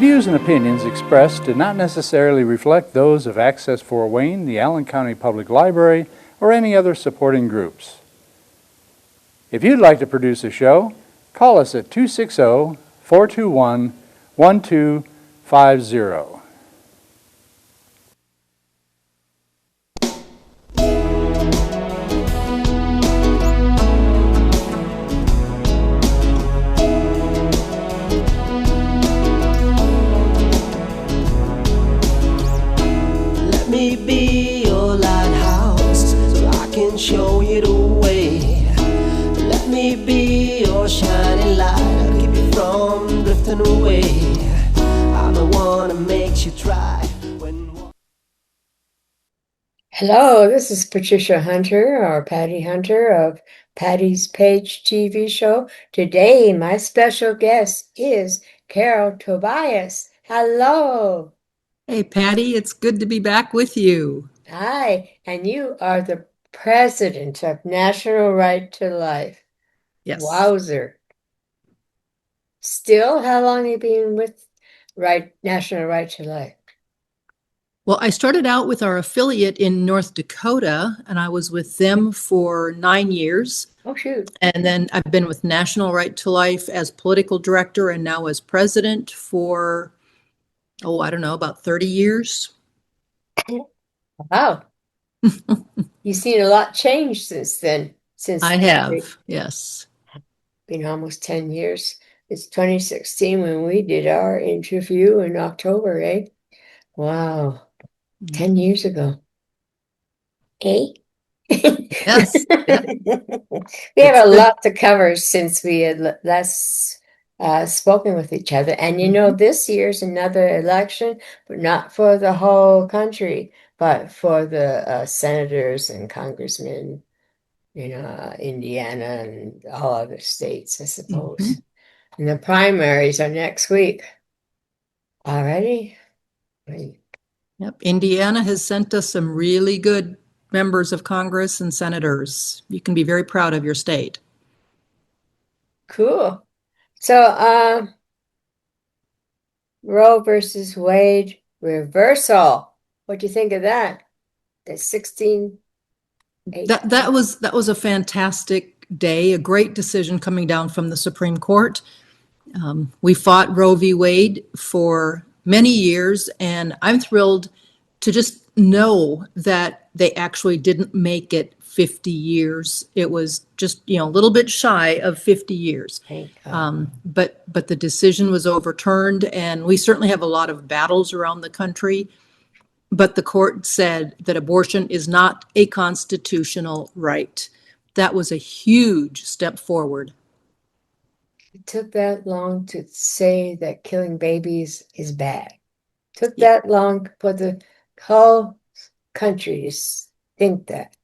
views and opinions expressed do not necessarily reflect those of Access Fort Wayne, the Allen County Public Library, or any other supporting groups. If you'd like to produce a show, call us at 260-421-1250. Let me be your lighthouse so I can show you the way. Let me be your shining light, I'll keep you from drifting away. I'm the one that makes you try when... Hello, this is Patricia Hunter, or Patty Hunter of Patty's Page TV show. Today, my special guest is Carol Tobias. Hello. Hey, Patty, it's good to be back with you. Hi, and you are the president of National Right to Life. Yes. Wowzer. Still, how long have you been with National Right to Life? Well, I started out with our affiliate in North Dakota, and I was with them for 9 years. Oh, shoot. And then I've been with National Right to Life as political director and now as president for, I don't know, about 30 years. Wow. You've seen a lot change since then. I have, yes. Been almost 10 years. It's 2016 when we did our interview in October, eh? Wow. 10 years ago. Eh? Yes. Yeah. We have a lot to cover since we had last spoken with each other. And you know, this year's another election, but not for the whole country, but for the senators and congressmen, Indiana and all other states, I suppose. And the primaries are next week. Already? Yep. Indiana has sent us some really good members of Congress and senators. You can be very proud of your state. Cool. So, Roe versus Wade reversal. What do you think of that? The 16. That was a fantastic day, a great decision coming down from the Supreme Court. We fought Roe v. Wade for many years, and I'm thrilled to just know that they actually didn't make it 50 years. It was just, a little bit shy of 50 years. But the decision was overturned, and we certainly have a lot of battles around the country. But the court said that abortion is not a constitutional right. That was a huge step forward. It took that long to say that killing babies is bad. Took that long for the whole country to think that.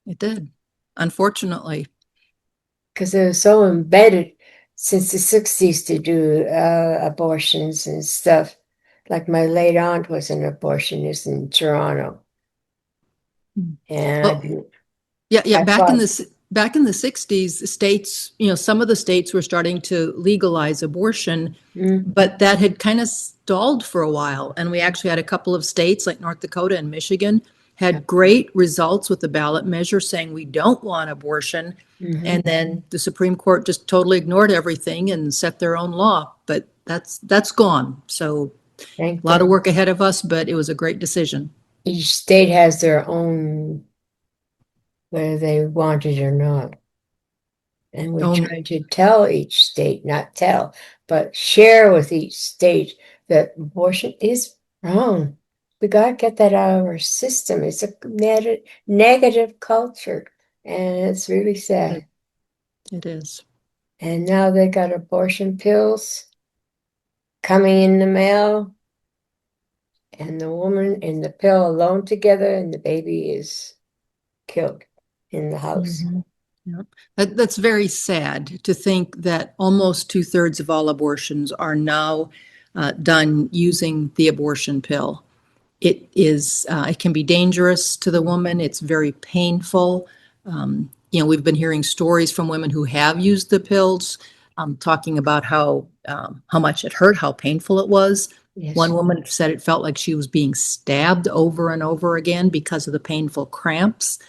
It did, unfortunately. Because it was so embedded since the 60s to do abortions and stuff. Like my late aunt was an abortionist in Toronto. And back in the 60s, the states, some of the states were starting to legalize abortion, but that had kind of stalled for a while. And we actually had a couple of states like North Dakota and Michigan had great results with the ballot measure saying we don't want abortion. And then the Supreme Court just totally ignored everything and set their own law. But that's gone. So a lot of work ahead of us, but it was a great decision. Each state has their own, whether they want it or not. And we're trying to tell each state, not tell, but share with each state that abortion is wrong. We got to get that out of our system. It's a negative culture, and it's really sad. It is. And now they got abortion pills coming in the mail, and the woman and the pill alone together, and the baby is killed in the house. Yep. That's very sad to think that almost 2/3 of all abortions are now done using the abortion pill. It can be dangerous to the woman. It's very painful. We've been hearing stories from women who have used the pills, talking about how how much it hurt, how painful it was. Yes. One woman said it felt like she was being stabbed over and over again because of the painful cramps.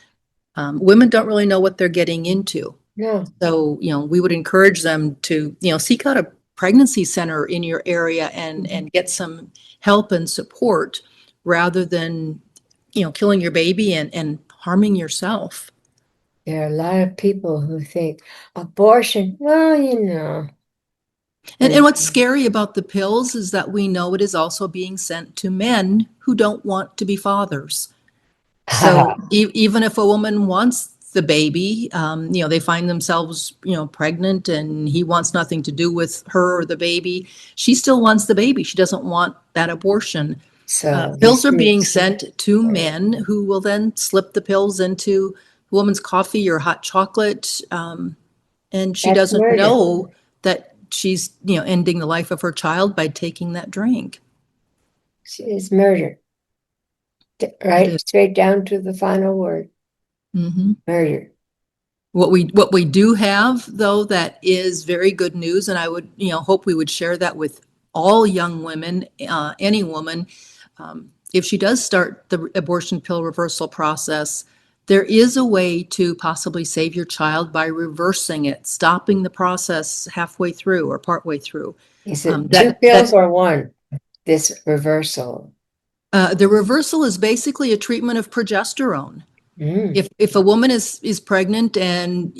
Women don't really know what they're getting into. No. So, we would encourage them to, seek out a pregnancy center in your area and get some help and support rather than, killing your baby and harming yourself. There are a lot of people who think abortion, well, you know. And what's scary about the pills is that we know it is also being sent to men who don't want to be fathers. So even if a woman wants the baby, they find themselves, pregnant and he wants nothing to do with her or the baby, she still wants the baby. She doesn't want that abortion. So Pills are being sent to men who will then slip the pills into the woman's coffee or hot chocolate. And she That's doesn't murder. know that she's, ending the life of her child by taking that drink. It's murder. Right? Straight down to the final word. Mm-hmm. Murder. What we do have, though, that is very good news, and I would, hope we would share that with all young women, any woman. If she does start the abortion pill reversal process, there is a way to possibly save your child by reversing it, stopping the process halfway through or partway through. Is it two pills or one? This reversal. The reversal is basically a treatment of progesterone. If a woman is pregnant and,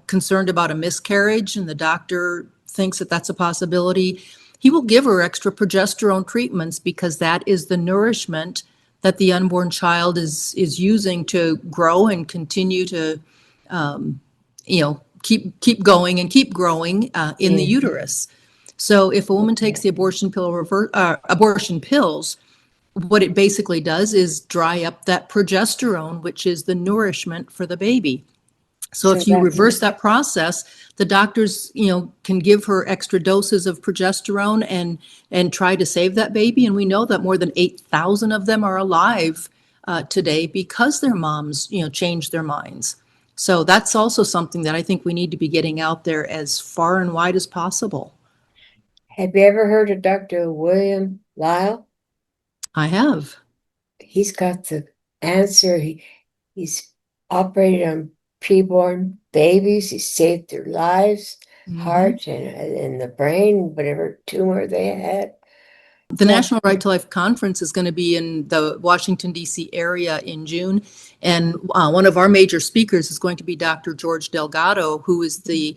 concerned about a miscarriage and the doctor thinks that that's a possibility, he will give her extra progesterone treatments because that is the nourishment that the unborn child is using to grow and continue to, keep going and keep growing in the uterus. So if a woman takes the abortion pills, what it basically does is dry up that progesterone, which is the nourishment for the baby. So if you reverse that process, the doctors, can give her extra doses of progesterone and try to save that baby. And we know that more than 8,000 of them are alive today because their moms, changed their minds. So that's also something that I think we need to be getting out there as far and wide as possible. Have you ever heard of Dr. William Lyle? I have. He's got the answer. He's operated on preborn babies. He saved their lives, heart and the brain, whatever tumor they had. The National Right to Life Conference is going to be in the Washington, D.C. area in June. And one of our major speakers is going to be Dr. George Delgado, who is the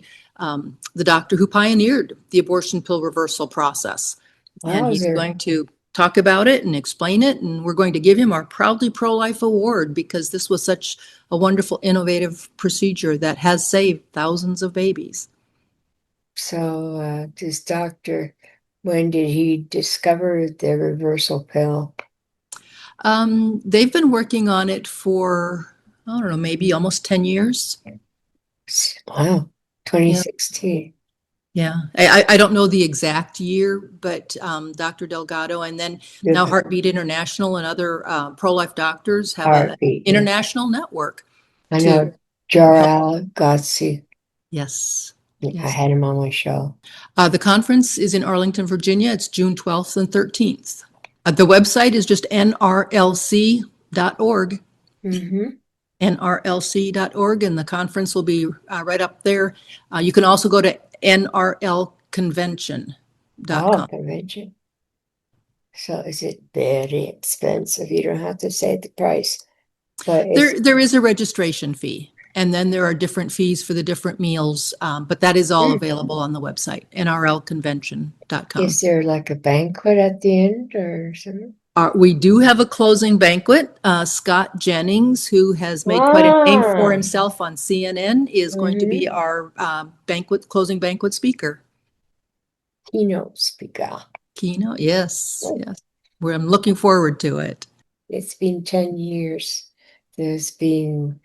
doctor who pioneered the abortion pill reversal process. And he's going to talk about it and explain it. And we're going to give him our Proudly Pro-Life Award because this was such a wonderful, innovative procedure that has saved thousands of babies. So this doctor, when did he discover the reversal pill? They've been working on it for, I don't know, maybe almost 10 years. Wow, 2016. Yeah, I don't know the exact year, but Dr. Delgado and then now Heartbeat International and other pro-life doctors have an international network. I know Jarrell Gotzi. Yes. I had him on my show. The conference is in Arlington, Virginia. It's June 12th and 13th. The website is just nrlc.org. nrlc.org, and the conference will be right up there. You can also go to nrlconvention.com. Oh, convention. So is it very expensive? You don't have to say the price. But there is a registration fee, and then there are different fees for the different meals, but that is all available on the website, nrlconvention.com. Is there like a banquet at the end or something? We do have a closing banquet. Scott Jennings, who has made quite a name for himself on CNN, is going to be our closing banquet speaker. Keynote speaker. Keynote, yes, yes. I'm looking forward to it. It's been 10 years. There's been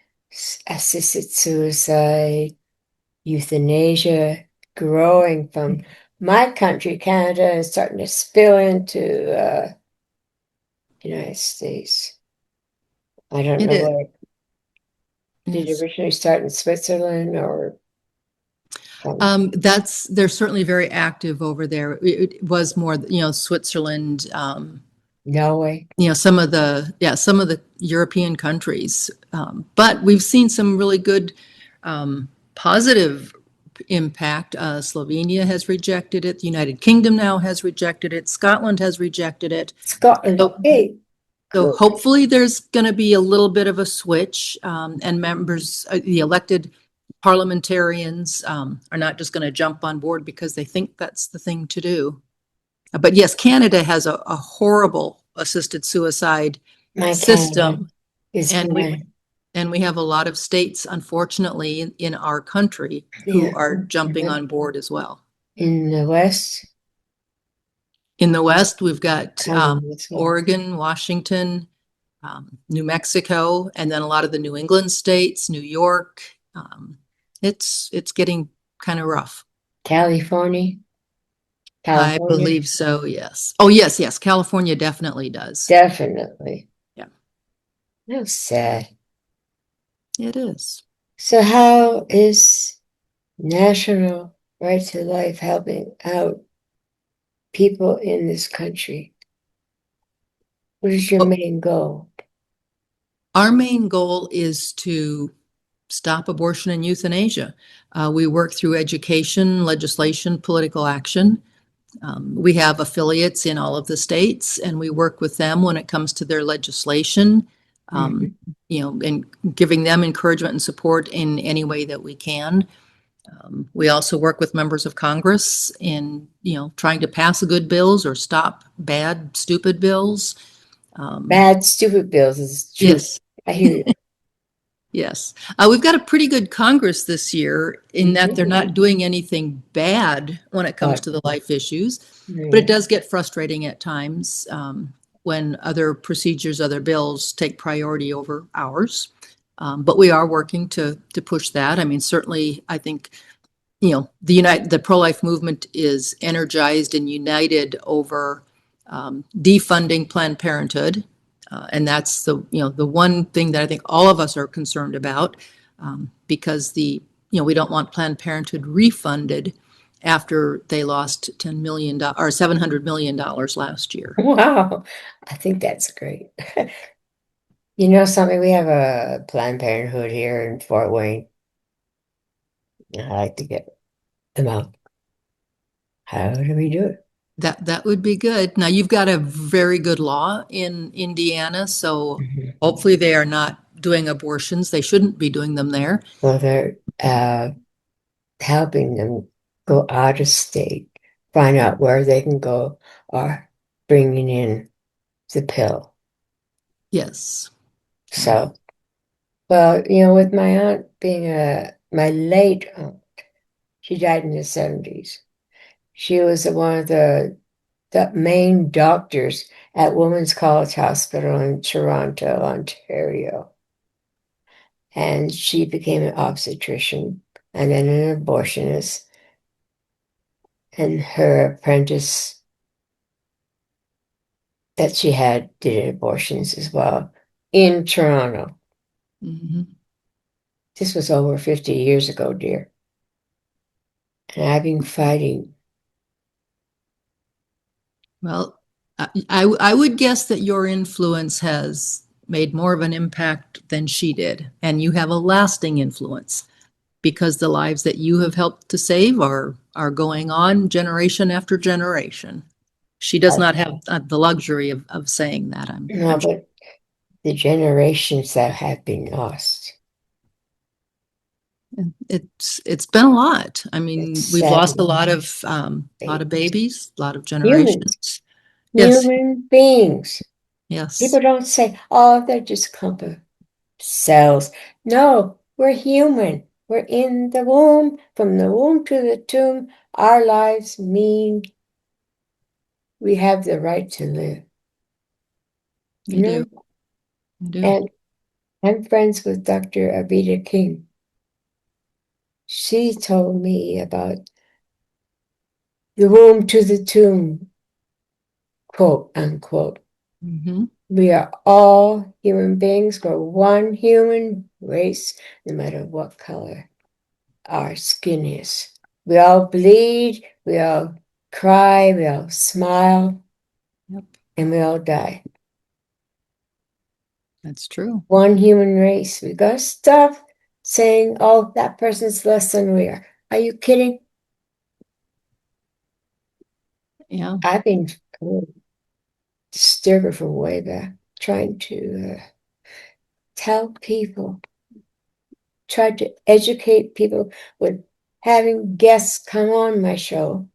assisted suicide, euthanasia, growing from my country, Canada, and starting to spill into United States. I don't know where. Did it originally start in Switzerland or? They're certainly very active over there. It was more, Switzerland, Norway. some of the European countries. But we've seen some really good, positive impact. Slovenia has rejected it. The United Kingdom now has rejected it. Scotland has rejected it. Scotland. So- Hey, So good. hopefully there's going to be a little bit of a switch, and members, the elected parliamentarians, are not just going to jump on board because they think that's the thing to do. But yes, Canada has a horrible assisted suicide My Canada system, is and we mine. and we have a lot of states, unfortunately, in our country who Yeah. are jumping on board as well. In the West, In the West, we've got this one. Oregon, Washington, New Mexico, and then a lot of the New England states, New York. It's getting kind of rough. California. I believe so, yes. Oh, yes, California definitely does. Definitely. Yeah. That's sad. It is. So how is National Right to Life helping out people in this country? What is your main goal? Our main goal is to stop abortion and euthanasia. We work through education, legislation, political action. We have affiliates in all of the states, and we work with them when it comes to their legislation, and giving them encouragement and support in any way that we can. We also work with members of Congress in, trying to pass good bills or stop bad, stupid bills. Bad, stupid bills is true. Yes. I hear you. Yes. We've got a pretty good Congress this year in that they're not doing anything bad when it comes to the life issues, but it does get frustrating at times when other procedures, other bills take priority over ours. But we are working to push that. I mean, certainly, I think, the pro-life movement is energized and united over defunding Planned Parenthood. And that's the one thing that I think all of us are concerned about, because we don't want Planned Parenthood refunded after they lost $10 million or $700 million last year. Wow. I think that's great. You know something? We have a Planned Parenthood here in Fort Wayne. I like to get them out. How do we do it? That would be good. Now, you've got a very good law in Indiana, so hopefully they are not doing abortions. They shouldn't be doing them there. Well, they're helping them go out of state, find out where they can go, or bringing in the pill. Yes. So, well, with my aunt being my late aunt, she died in the 70s. She was one of the main doctors at Women's College Hospital in Toronto, Ontario. And she became an obstetrician and then an abortionist. And her apprentice that she had did abortions as well in Toronto. This was over 50 years ago, dear. And I've been fighting. Well, I would guess that your influence has made more of an impact than she did, and you have a lasting influence because the lives that you have helped to save are going on generation after generation. She does not have the luxury of saying that. No, but the generations that have been lost. It's been a lot. I mean, we've lost a lot of babies, a lot of generations. Yes. Human beings. Yes. People don't say, oh, they're just clump of cells. No, we're human. We're in the womb. From the womb to the tomb, our lives mean we have the right to live. You do. You do. And I'm friends with Dr. Abida King. She told me about the womb to the tomb, quote unquote. We are all human beings. We're one human race, no matter what color our skin is. We all bleed, we all cry, we all smile, Yep, and we all die. that's true. One human race. We gotta stop saying, oh, that person's less than we are. Are you kidding? Yeah. I've been stirred from way back, trying to tell people, try to educate people with having guests come on my show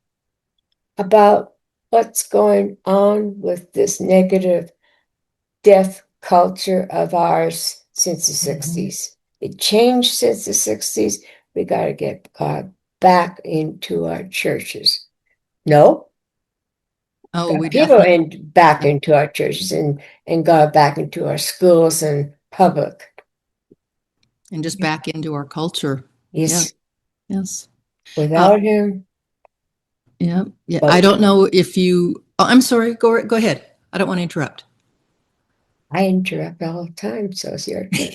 about what's going on with this negative death culture of ours since the 60s. It changed since the 60s. We got to get God back into our churches. No, Oh, got we people definitely, back into our churches and God back into our schools and public. and just back into our culture. Yeah, Yes, yes. without him, Yeah, yeah. I but don't know if you, oh, I'm sorry, go ahead. I don't want to interrupt. I interrupt all the time, so it's your turn.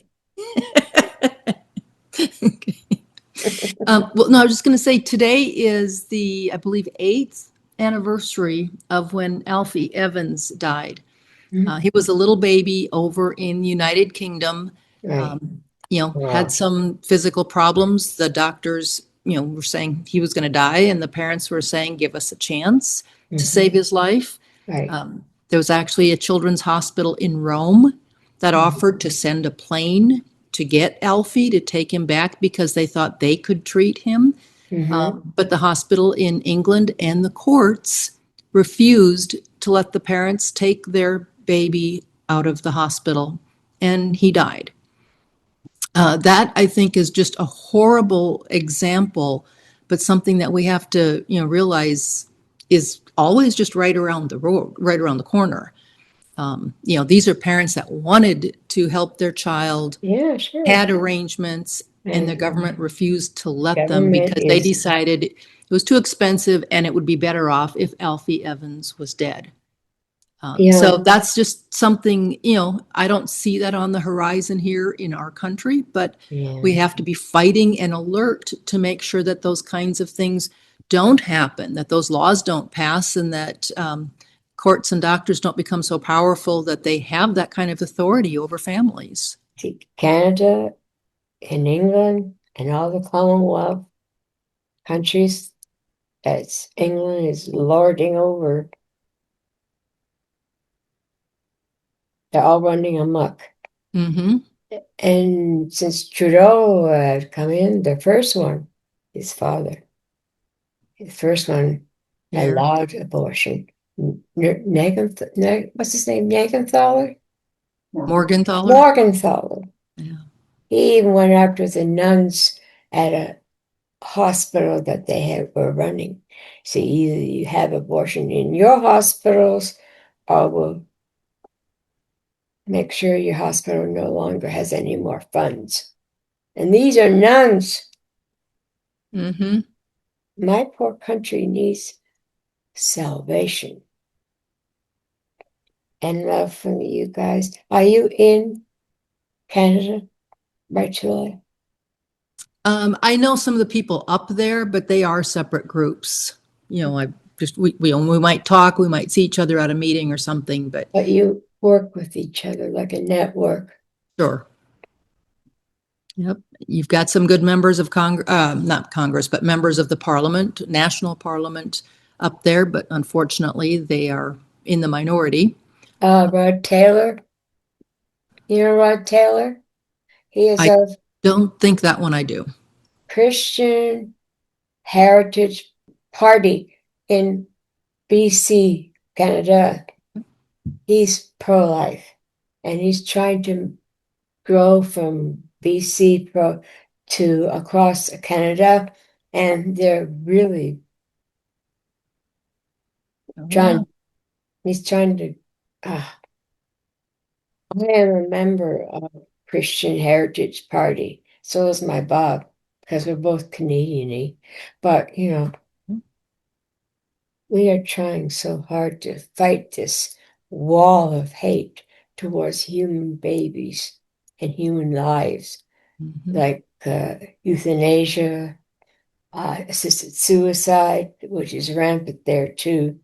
Okay. Well, no, I was just going to say today is the, I believe, 8th anniversary of when Alfie Evans died. Mhm. He was a little baby over in the United Kingdom. Right. Had Wow. some physical problems. The doctors, were saying he was going to die, and the parents were saying, give us a chance to Mhm. save his life. Right. There was actually a children's hospital in Rome that offered to send a plane to get Alfie to take him back because they thought they could treat him. Mm-hmm. But the hospital in England and the courts refused to let the parents take their baby out of the hospital, and he died. That I think is just a horrible example, but something that we have to, realize is always just right around the road, right around the corner. These are parents that wanted to help their child, Yeah, sure. had arrangements, and the And government refused to let them government because they is, decided it was too expensive and it would be better off if Alfie Evans was dead. yeah, So that's just something, I don't see that on the horizon here in our country, but we yeah. have to be fighting and alert to make sure that those kinds of things don't happen, that those laws don't pass, and that courts and doctors don't become so powerful that they have that kind of authority over families. See, Canada and England and all the Commonwealth countries that England is lording over, they're all running amok. Mm-hmm. And since Trudeau had come in, the first one, his father, the first one Here, allowed abortion. What's his name? Negenthaler? Morgenthaler. Morgenthaler. Yeah. He even went after the nuns at a hospital that were running. So either you have abortion in your hospitals or we'll make sure your hospital no longer has any more funds. And these are nuns. Mm-hmm. My poor country needs salvation and love from you guys. Are you in Canada, virtually? I know some of the people up there, but they are separate groups. I just we might talk, we might see each other at a meeting or something, but But you work with each other like a network. sure. Yep. You've got some good members of Congress, not Congress, but members of the Parliament, national Parliament up there, but unfortunately they are in the minority. Rod Taylor, you know Rod Taylor? He is I of don't think that one I do. Christian Heritage Party in BC, Canada. He's pro-life and he's trying to grow from BC to across Canada, and they're really Oh, yeah. trying. He's trying to. Uh, I am a member of Christian Heritage Party. So is my Bob, because we're both Canadian-y. But we are trying so hard to fight this wall of hate towards human babies and human lives, Mhm. like euthanasia, assisted suicide, which is rampant there too.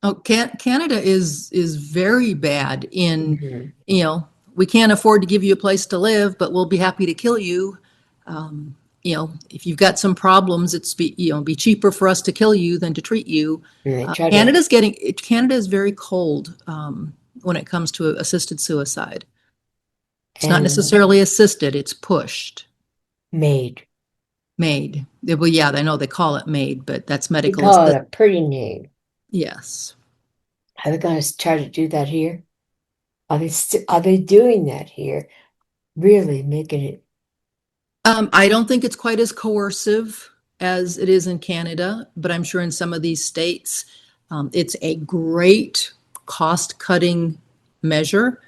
Oh, Canada is very bad in, Mhm. we can't afford to give you a place to live, but we'll be happy to kill you. If you've got some problems, be cheaper for us to kill you than to treat you. And they try to, Canada is very cold when it comes to assisted suicide. It's not and necessarily assisted, it's pushed. made. Made. Well, yeah, I know they call it made, but that's We medical call it assist. a pretty name. Yes. Are they going to try to do that here? Are they doing that here? Really making it? I don't think it's quite as coercive as it is in Canada, but I'm sure in some of these states, it's a great cost-cutting measure.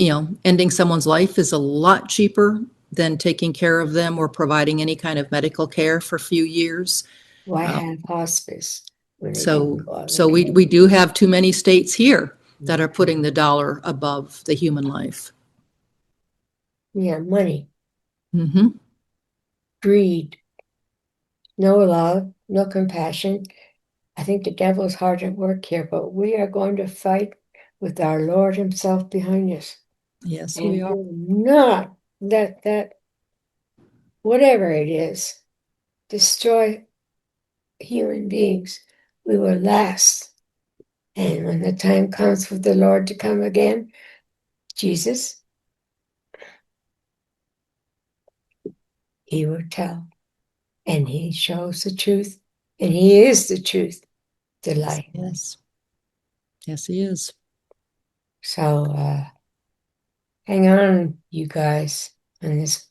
Ending someone's life is a lot cheaper than taking care of them or providing any kind of medical care for a few years. Why Uh, have hospice when they can So, go out so and we, get we do have too many states here that are putting the dollar above the human life. yeah, money, Hmm. greed, no love, no compassion. I think the devil is hard at work here, but we are going to fight with our Lord Himself behind us. Yes, And we we are. will not let that, whatever it is, destroy human beings. We will last. And when the time comes for the Lord to come again, Jesus, He will tell. And He shows the truth. And He is the truth, the light. Yes. Yes, he is. So hang on, you guys, on this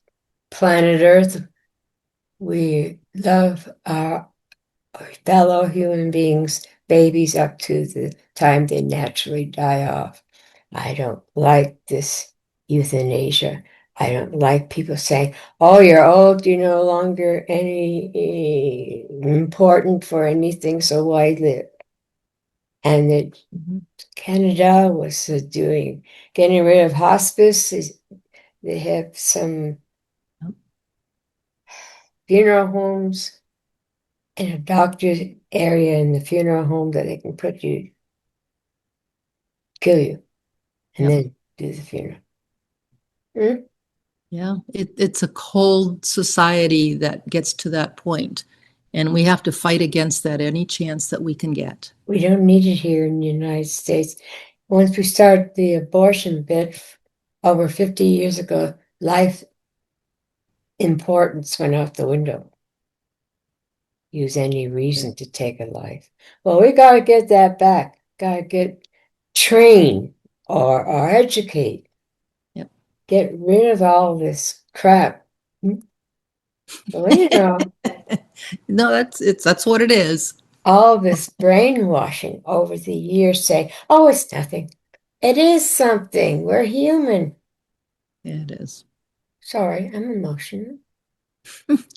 planet Earth. We love our fellow human beings, babies up to the time they naturally die off. I don't like this euthanasia. I don't like people saying, oh, you're old, you're no longer any important for anything, so why live? And that Mhm. Canada was getting rid of hospice. They have some Yep. funeral homes and a doctor's area in the funeral home that they can kill you, and Yep. then do the funeral. Hmm? Yeah, it's a cold society that gets to that point, and we have to fight against that any chance that we can get. We don't need it here in the United States. Once we started the abortion bit over 50 years ago, life importance went out the window. Use any reason to take a life. Well, we got to get that back. Got to get train or educate. Yep. Get rid of all this crap. Well, No, that's what it is. all this brainwashing over the years saying, oh, it's nothing. It is something. We're human. Yeah, it is. Sorry, I'm emotional.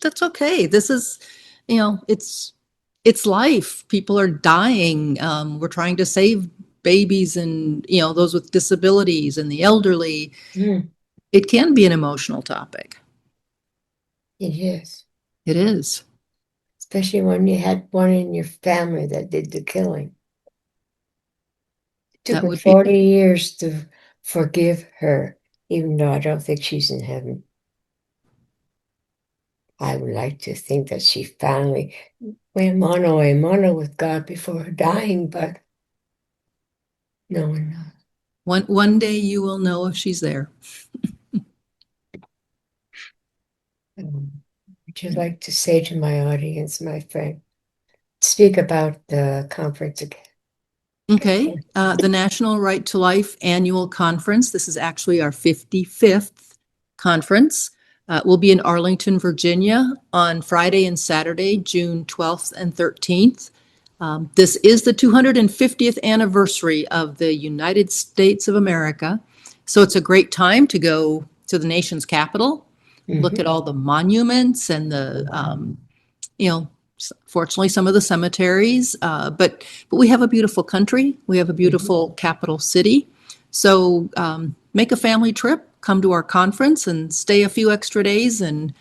That's okay. This is, it's life. People are dying. We're trying to save babies and those with disabilities and the elderly. Mm, It can be an emotional topic. it is. It is. Especially when you had one in your family that did the killing. It took That me would be 40 years to forgive her, even though I don't think she's in heaven. I would like to think that she finally went mono a mono with God before dying, but no one knows. one day you will know if she's there. Would you like to say to my audience, my friend, speak about the conference again? Okay, the National Right to Life Annual Conference. This is actually our 55th conference. We'll be in Arlington, Virginia on Friday and Saturday, June 12th and 13th. This is the 250th anniversary of the United States of America. So it's a great time to go to the nation's capital, look at all the monuments and fortunately some of the cemeteries, but we have a beautiful country. We have a beautiful capital city. So make a family trip, come to our conference and stay a few extra days and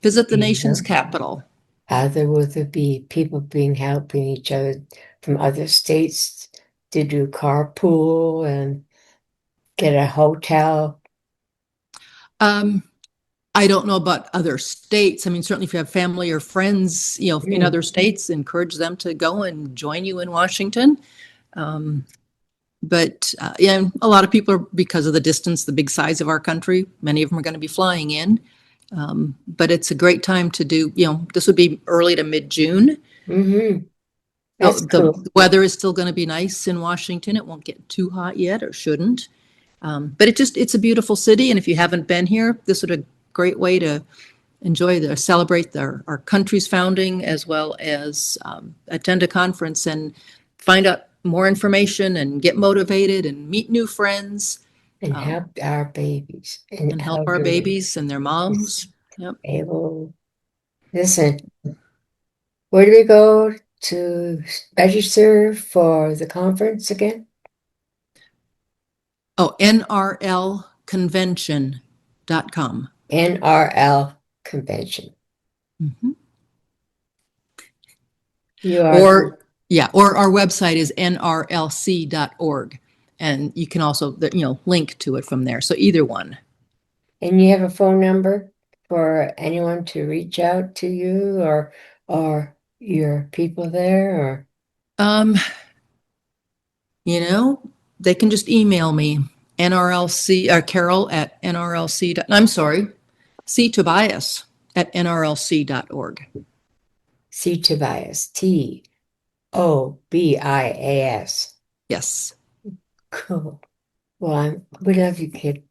Visit the You nation's know? capital. Either will there be people helping each other from other states to do carpool and get a hotel? I don't know about other states. I mean, certainly if you have family or friends, in other states, encourage them to go and join you in Washington. But yeah, a lot of people are, because of the distance, the big size of our country, many of them are going to be flying in. But it's a great time to do, this would be early to mid-June. Mm-hmm. So That's the cool. weather is still going to be nice in Washington. It won't get too hot yet, or shouldn't. But it's a beautiful city. And if you haven't been here, this would be a great way to celebrate our country's founding, as well as attend a conference and find out more information and get motivated and meet new friends And help our babies and help our elderly babies and their moms. Yep. able. Listen, where do we go to register for the conference again? Oh, nrlconvention.com. NRL convention. Mhm. You are Or our website is nrlc.org. And you can also, link to it from there. So either one. and you have a phone number for anyone to reach out to you or your people there or They can just email me, NRLC, or Carol at NRLC. I'm sorry, C Tobias at NRLC.org. C Tobias, Tobias. Yes. Cool. Well, we love you, kid.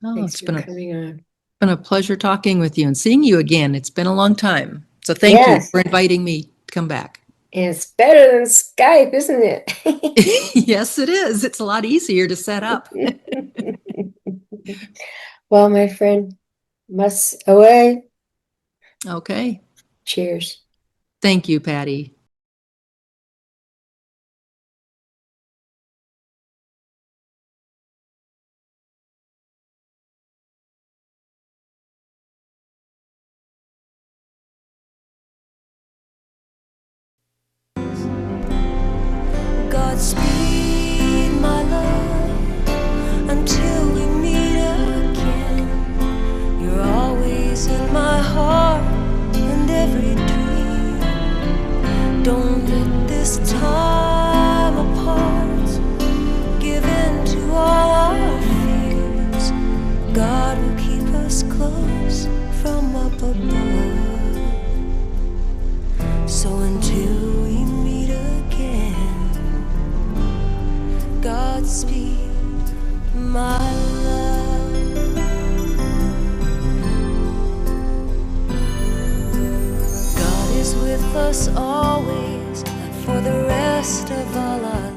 Oh, Thanks it's for coming on. been a pleasure talking with you and seeing you again. It's been a long time. So thank you Yes. for inviting me to come back. And it's better than Skype, isn't it? Yes, it is. It's a lot easier to set up. Well, my friend, must away. Okay. Cheers. Thank you, Patty. Godspeed, my love, until we meet again. You're always in my heart and every dream. Don't let this time apart give in to all our fears. God will keep us close from up above. So until we meet again, Godspeed, my love. God is with us always, and for the rest of all our